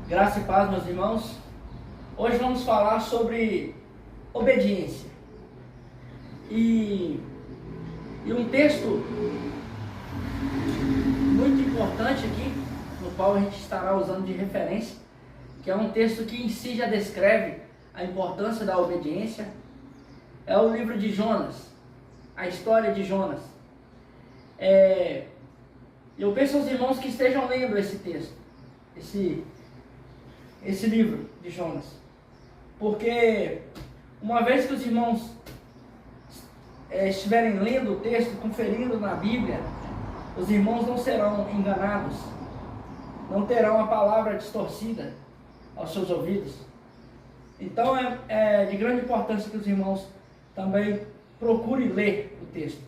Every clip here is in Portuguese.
Graça e paz, meus irmãos. Hoje vamos falar sobre obediência. E um texto muito importante aqui, no qual a gente estará usando de referência, que é um texto que em si já descreve a importância da obediência, é o livro de Jonas, a história de Jonas. Eu peço aos irmãos que estejam lendo esse texto, esse livro de Jonas, porque uma vez que os irmãos estiverem lendo o texto, conferindo na Bíblia, os irmãos não serão enganados, não terão a palavra distorcida aos seus ouvidos. Então é de grande importância que os irmãos também procurem ler o texto.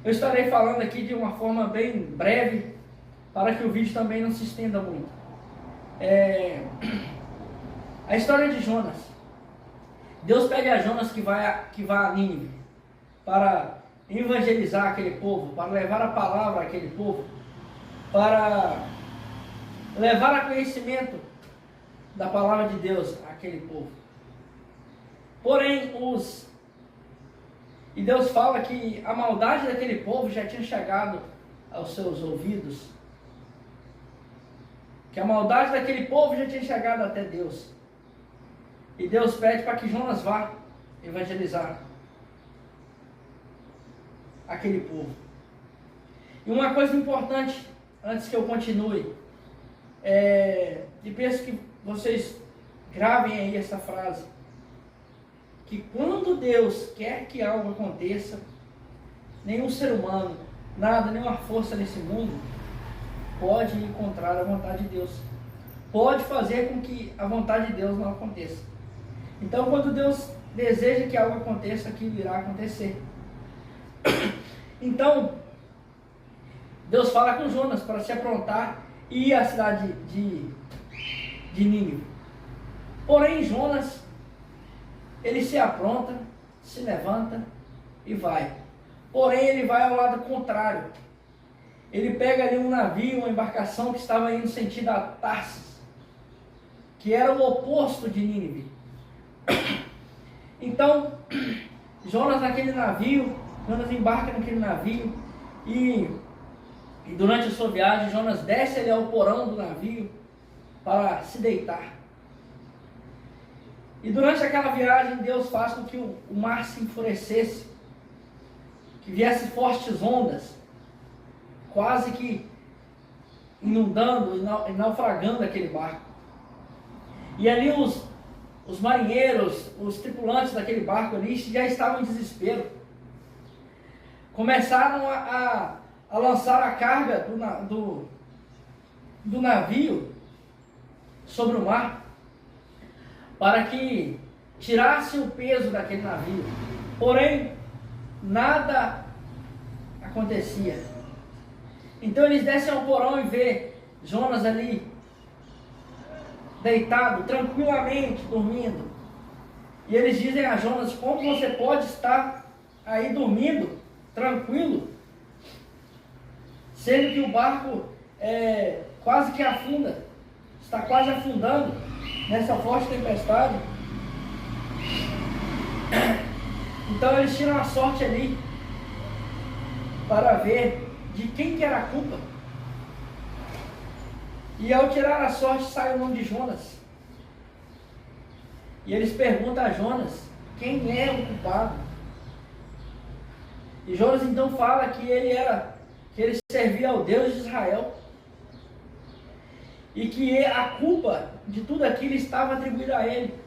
Eu estarei falando aqui de uma forma bem breve, para que o vídeo também não se estenda muito. A história de Jonas. Deus pede a Jonas que vá a Nínive para evangelizar aquele povo, para levar a palavra àquele povo, para levar a conhecimento da palavra de Deus àquele povo. Porém, e Deus fala que a maldade daquele povo já tinha chegado aos seus ouvidos, que a maldade daquele povo já tinha chegado até Deus. E Deus pede para que Jonas vá evangelizar aquele povo. E uma coisa importante, antes que eu continue, e penso que vocês gravem aí essa frase, que quando Deus quer que algo aconteça, nenhum ser humano, nada, nenhuma força nesse mundo pode ir contra a vontade de Deus, pode fazer com que a vontade de Deus não aconteça. Então, quando Deus deseja que algo aconteça, aquilo irá acontecer. Então, Deus fala com Jonas para se aprontar e ir à cidade de Nínive. Porém, Jonas, ele se apronta, se levanta e vai. Porém, ele vai ao lado contrário. Ele pega ali um navio, uma embarcação que estava indo sentido a Tarsis, que era o oposto de Nínive. Então, Jonas embarca naquele navio e durante a sua viagem, Jonas desce ali ao porão do navio para se deitar. E durante aquela viagem, Deus faz com que o mar se enfurecesse, que viesse fortes ondas, quase que inundando e naufragando aquele barco. E ali os marinheiros, os tripulantes daquele barco ali já estavam em desespero. Começaram a lançar a carga do navio sobre o mar, para que tirasse o peso daquele navio. Porém, nada acontecia. Então eles descem ao porão e vê Jonas ali, deitado, tranquilamente, dormindo. E eles dizem a Jonas: como você pode estar aí dormindo, tranquilo, sendo que o barco quase que afunda, está quase afundando nessa forte tempestade? Então eles tiram a sorte ali para ver de quem que era a culpa. E ao tirar a sorte, sai o nome de Jonas. E eles perguntam a Jonas quem é o culpado. E Jonas então fala que ele servia ao Deus de Israel, e que a culpa de tudo aquilo estava atribuída a ele,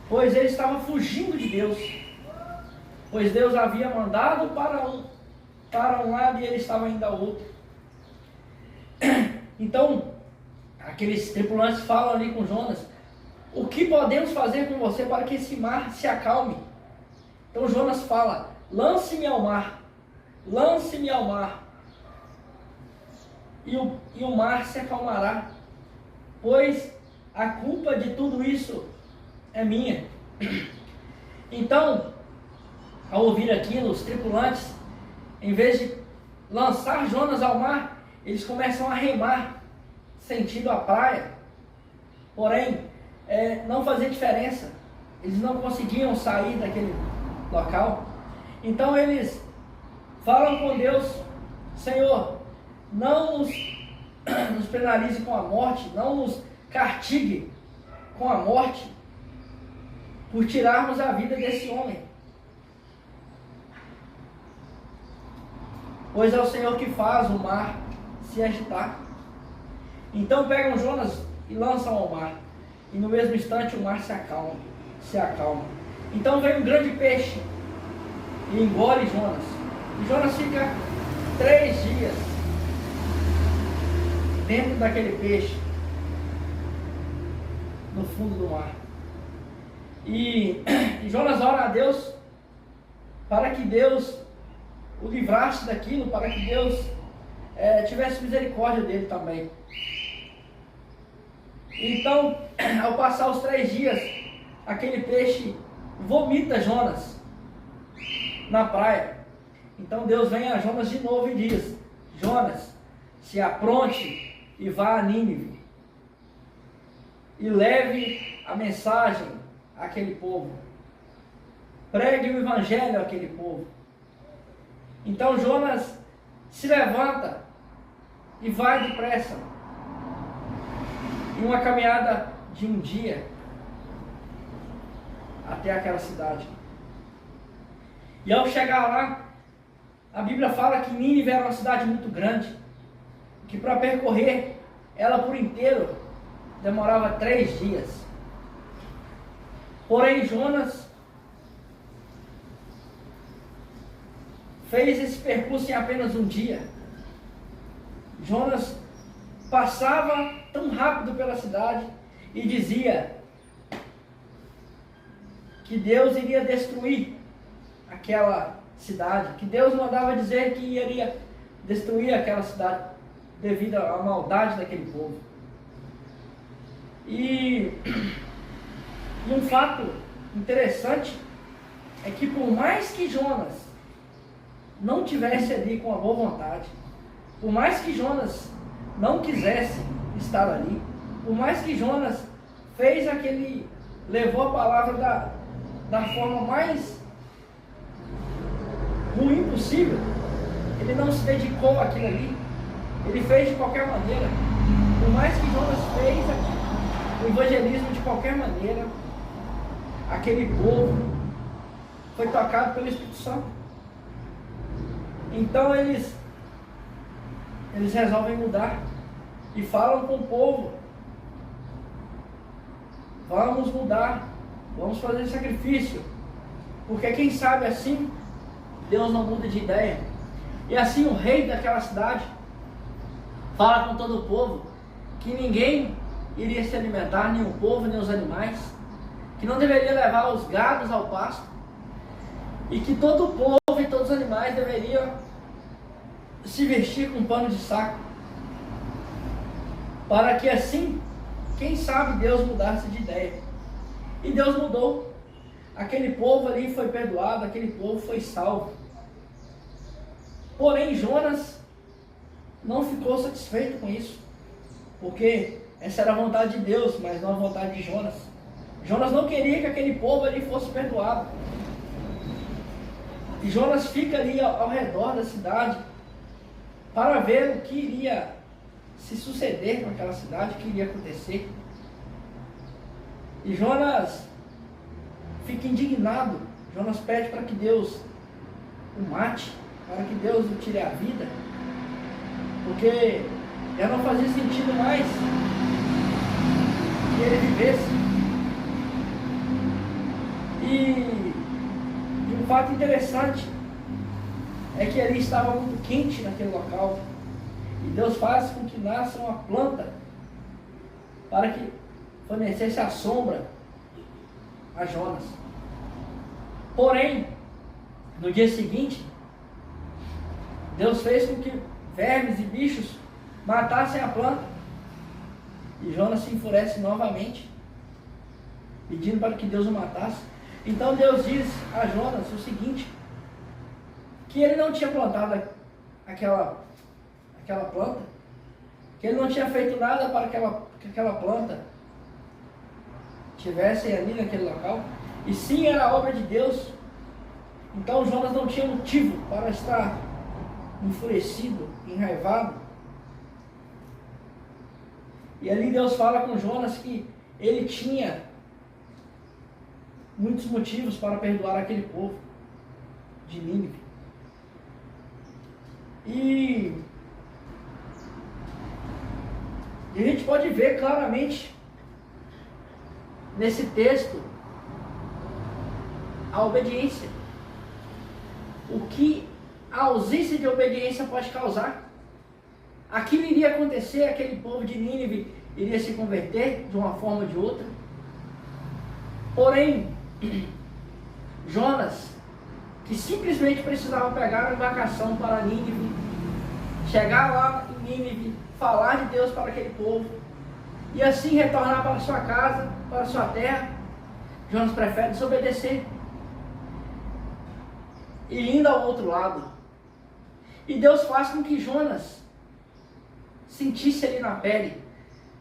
pois ele estava fugindo de Deus, pois Deus havia mandado para um lado e ele estava indo ao outro. Então, aqueles tripulantes falam ali com Jonas: o que podemos fazer com você para que esse mar se acalme? Então Jonas fala: lance-me ao mar, lance-me ao mar, e o mar se acalmará, pois a culpa de tudo isso é minha. Então, ao ouvir aquilo, os tripulantes, em vez de lançar Jonas ao mar, eles começam a remar sentido a praia, porém, não fazia diferença. Eles não conseguiam sair daquele local. Então eles falam com Deus: Senhor, não nos penalize com a morte, não nos castigue com a morte, por tirarmos a vida desse homem. Pois é o Senhor que faz o mar se agitar. Então pegam Jonas e lançam ao mar, e no mesmo instante o mar se acalma. Então vem um grande peixe e engole Jonas. E Jonas fica 3 dias dentro daquele peixe, no fundo do mar. E Jonas ora a Deus para que Deus o livrasse daquilo, para que Deus tivesse misericórdia dele também. Então, ao passar os 3 dias, aquele peixe vomita Jonas na praia. Então Deus vem a Jonas de novo e diz: Jonas, se apronte e vá a Nínive, e leve a mensagem àquele povo. Pregue o evangelho àquele povo. Então Jonas se levanta e vai depressa, em uma caminhada de um dia, até aquela cidade. E ao chegar lá, a Bíblia fala que Nínive era uma cidade muito grande, que para percorrer ela por inteiro demorava 3 dias. Porém Jonas fez esse percurso em apenas um dia. Jonas passava tão rápido pela cidade e dizia que Deus iria destruir aquela cidade, que Deus mandava dizer que iria destruir aquela cidade devido à maldade daquele povo. E um fato interessante é que por mais que Jonas não tivesse ali com a boa vontade, por mais que Jonas não quisesse estar ali, por mais que Jonas levou a palavra da forma mais ruim possível, ele não se dedicou àquilo ali, ele fez de qualquer maneira. Por mais que Jonas fez o evangelismo de qualquer maneira, aquele povo foi tocado pelo Espírito Santo. Então eles resolvem mudar e falam com o povo: vamos mudar, vamos fazer sacrifício, porque quem sabe assim Deus não muda de ideia. E assim o rei daquela cidade fala com todo o povo que ninguém iria se alimentar, nem o povo, nem os animais, que não deveria levar os gados ao pasto, e que todo o povo e todos os animais deveriam se vestir com pano de saco, para que assim, quem sabe, Deus mudasse de ideia. E Deus mudou. Aquele povo ali foi perdoado, aquele povo foi salvo. Porém Jonas não ficou satisfeito com isso, porque essa era a vontade de Deus, mas não a vontade de Jonas. Jonas não queria que aquele povo ali fosse perdoado. E Jonas fica ali ao redor da cidade para ver o que iria se suceder com aquela cidade, o que iria acontecer. E Jonas fica indignado. Jonas pede para que Deus o mate, para que Deus o tire a vida, porque já não fazia sentido mais que ele vivesse. E um fato interessante é que ali estava muito quente naquele local, e Deus faz com que nasça uma planta para que fornecesse a sombra a Jonas. Porém, no dia seguinte, Deus fez com que vermes e bichos matassem a planta, e Jonas se enfurece novamente, pedindo para que Deus o matasse. Então Deus diz a Jonas o seguinte: que ele não tinha plantado aquela planta, que ele não tinha feito nada para que aquela planta estivesse ali naquele local, e sim era a obra de Deus. Então Jonas não tinha motivo para estar enfurecido, enraivado. E ali Deus fala com Jonas que ele tinha muitos motivos para perdoar aquele povo de Nínive. E a gente pode ver claramente nesse texto a obediência. O que a ausência de obediência pode causar. Aquilo iria acontecer, aquele povo de Nínive iria se converter de uma forma ou de outra. Porém, Jonas, que simplesmente precisava pegar uma embarcação para Nínive, chegar lá em Nínive, falar de Deus para aquele povo, e assim retornar para sua casa, para sua terra, Jonas prefere desobedecer e indo ao outro lado. E Deus faz com que Jonas sentisse ali na pele.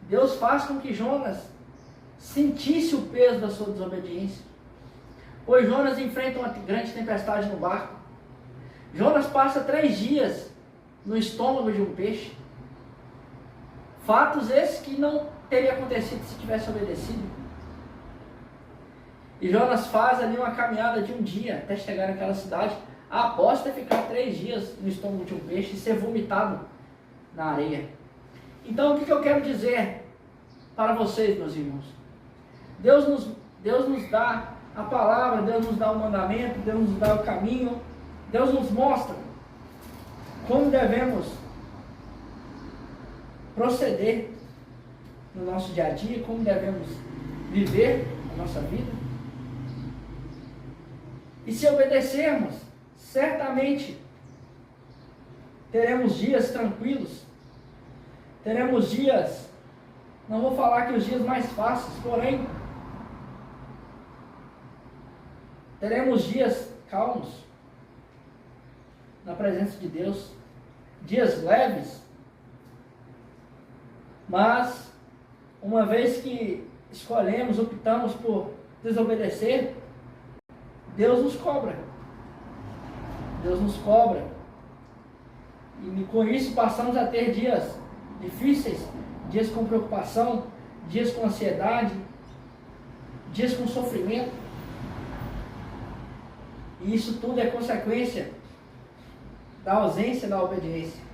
Deus faz com que Jonas sentisse o peso da sua desobediência. Pois Jonas enfrenta uma grande tempestade no barco. Jonas passa 3 dias no estômago de um peixe. Fatos esses que não teria acontecido se tivesse obedecido. E Jonas faz ali uma caminhada de um dia até chegar naquela cidade, após ter ficado 3 dias no estômago de um peixe e ser vomitado na areia. Então o que eu quero dizer para vocês, meus irmãos? Deus nos dá a palavra, Deus nos dá o mandamento, Deus nos dá o caminho, Deus nos mostra como devemos proceder no nosso dia a dia, como devemos viver a nossa vida. E se obedecermos, certamente teremos dias tranquilos, teremos dias, não vou falar que os dias mais fáceis, porém, teremos dias calmos na presença de Deus, dias leves, mas uma vez que escolhemos, optamos por desobedecer, Deus nos cobra. Deus nos cobra. E com isso passamos a ter dias difíceis, dias com preocupação, dias com ansiedade, dias com sofrimento. E isso tudo é consequência da ausência da obediência.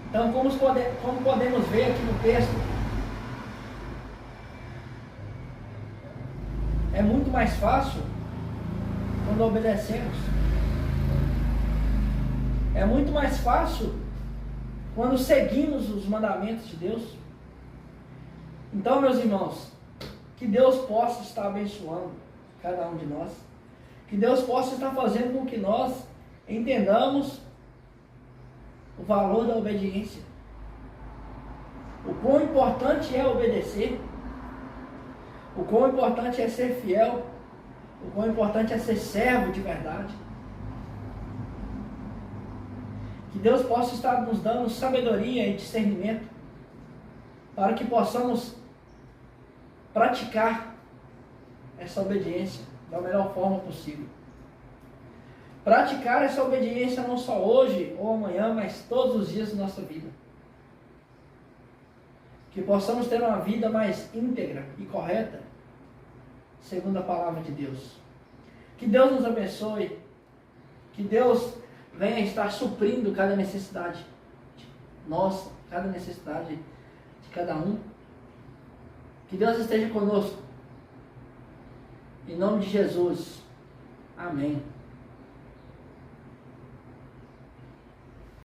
Então, como podemos ver aqui no texto, é muito mais fácil quando obedecemos. É muito mais fácil quando seguimos os mandamentos de Deus. Então, meus irmãos, que Deus possa estar abençoando cada um de nós. Que Deus possa estar fazendo com que nós entendamos o valor da obediência. O quão importante é obedecer. O quão importante é ser fiel. O quão importante é ser servo de verdade. Que Deus possa estar nos dando sabedoria e discernimento para que possamos praticar essa obediência da melhor forma possível. Praticar essa obediência não só hoje ou amanhã, mas todos os dias da nossa vida. Que possamos ter uma vida mais íntegra e correta, segundo a palavra de Deus. Que Deus nos abençoe. Que Deus venha estar suprindo cada necessidade nossa, cada necessidade de cada um. Que Deus esteja conosco. Em nome de Jesus. Amém.